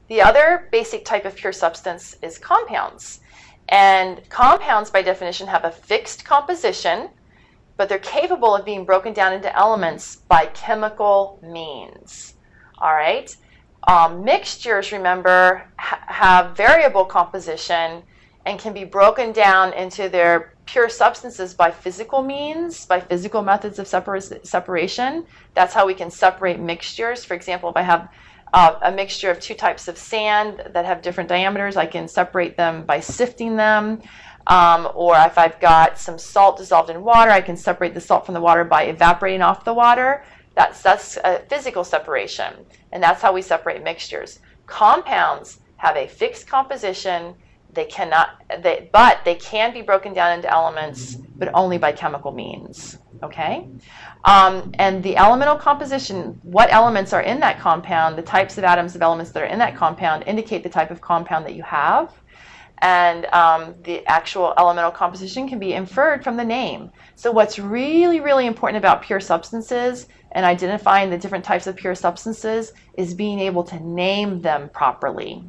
The other basic type of pure substance is compounds. And compounds, by definition, have a fixed composition, but they're capable of being broken down into elements by chemical means. All right? Mixtures, remember, have variable composition and can be broken down into their pure substances by physical means, by physical methods of separation. That's how we can separate mixtures. For example, if I have a mixture of two types of sand that have different diameters, I can separate them by sifting them. Or if I've got some salt dissolved in water, I can separate the salt from the water by evaporating off the water. That's a physical separation, and that's how we separate mixtures. Compounds have a fixed composition. But they can be broken down into elements, but only by chemical means. Okay? And the elemental composition, what elements are in that compound, the types of atoms of elements that are in that compound indicate the type of compound that you have. And the actual elemental composition can be inferred from the name. So what's really, really important about pure substances and identifying the different types of pure substances is being able to name them properly.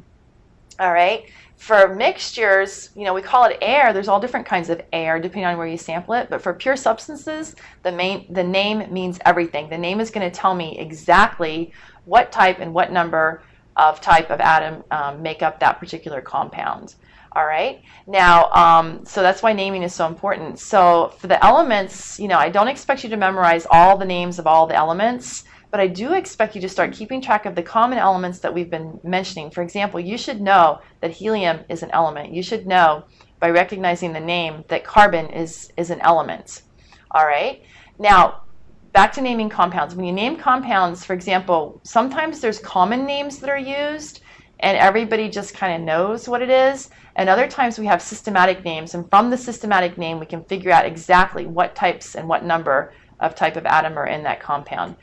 All right? For mixtures, we call it air. There's all different kinds of air depending on where you sample it. But for pure substances, the name means everything. The name is going to tell me exactly what type and what number of type of atom make up that particular compound. All right. Now, so that's why naming is so important. So for the elements, I don't expect you to memorize all the names of all the elements, but I do expect you to start keeping track of the common elements that we've been mentioning. For example, you should know that helium is an element. You should know by recognizing the name that carbon is an element. All right. Now, back to naming compounds. When you name compounds, for example, sometimes there's common names that are used, and everybody just kind of knows what it is. And other times we have systematic names, and from the systematic name we can figure out exactly what types and what number of type of atom are in that compound.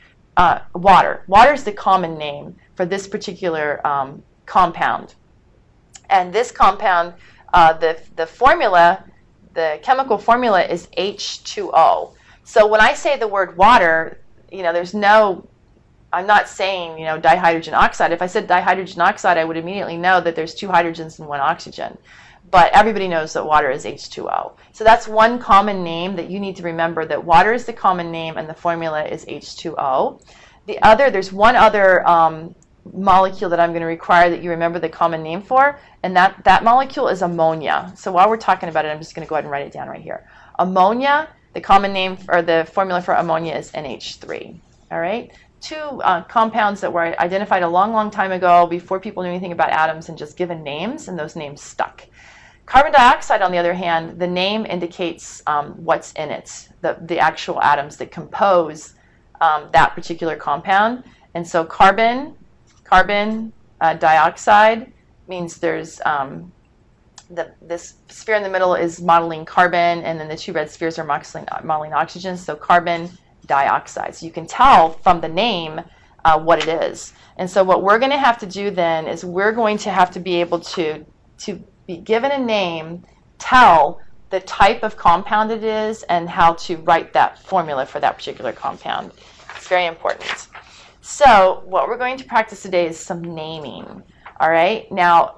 Water. Water is the common name for this particular compound. And this compound, the formula, the chemical formula is H2O. So when I say the word water, there's no, I'm not saying, dihydrogen oxide. If I said dihydrogen oxide, I would immediately know that there's two hydrogens and one oxygen. But everybody knows that water is H2O. So that's one common name that you need to remember, that water is the common name and the formula is H2O. There's one other molecule that I'm going to require that you remember the common name for, and that molecule is ammonia. So while we're talking about it, I'm just going to go ahead and write it down right here. Ammonia, the common name or the formula for ammonia is NH3. All right? Two compounds that were identified a long, long time ago before people knew anything about atoms and just given names, and those names stuck. Carbon dioxide, on the other hand, the name indicates what's in it, the actual atoms that compose that particular compound. And so carbon dioxide means there's this sphere in the middle is modeling carbon, and then the two red spheres are modeling oxygen, so carbon dioxide. So you can tell from the name what it is. And so what we're going to have to do then is we're going to have to be able to be given a name, tell the type of compound it is, and how to write that formula for that particular compound. It's very important. So what we're going to practice today is some naming. All right? Now,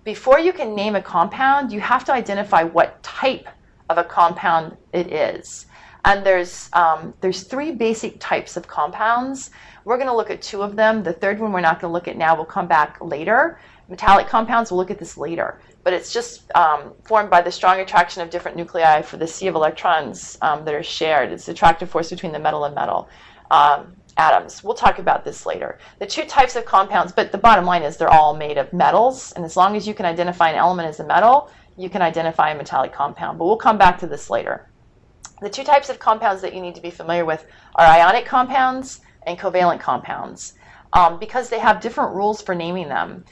before you can name a compound, you have to identify what type of a compound it is. And there's three basic types of compounds. We're going to look at two of them. The third one we're not going to look at now. We'll come back later. Metallic compounds, we'll look at this later. But it's just formed by the strong attraction of different nuclei for the sea of electrons that are shared. It's the attractive force between the metal and metal atoms. We'll talk about this later. The two types of compounds, but the bottom line is they're all made of metals. And as long as you can identify an element as a metal, you can identify a metallic compound. But we'll come back to this later. The two types of compounds that you need to be familiar with are ionic compounds and covalent compounds. Because they have different rules for naming them,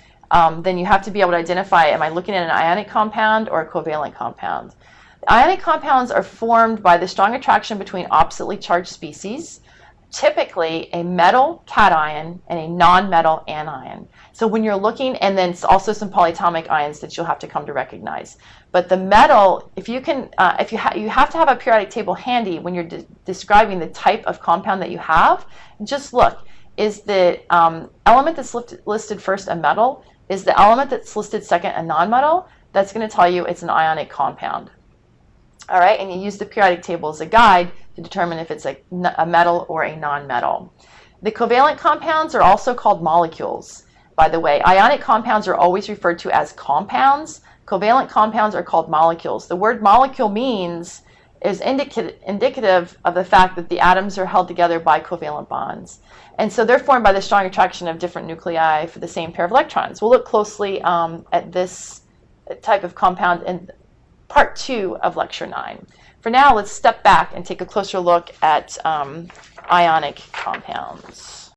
then you have to be able to identify, am I looking at an ionic compound or a covalent compound? The ionic compounds are formed by the strong attraction between oppositely charged species, typically a metal cation and a non-metal anion. So when you're looking, and then also some polyatomic ions that you'll have to come to recognize. But the metal, if you can, you have to have a periodic table handy when you're describing the type of compound that you have. Just look. is the element that's listed first a metal? Is the element that's listed second a nonmetal? That's going to tell you it's an ionic compound. All right, and you use the periodic table as a guide to determine if it's a metal or a nonmetal. The covalent compounds are also called molecules, by the way. Ionic compounds are always referred to as compounds. Covalent compounds are called molecules. The word molecule is indicative of the fact that the atoms are held together by covalent bonds. And so they're formed by the strong attraction of different nuclei for the same pair of electrons. We'll look closely at this type of compound in part 2 of lecture 9. For now, let's step back and take a closer look at ionic compounds.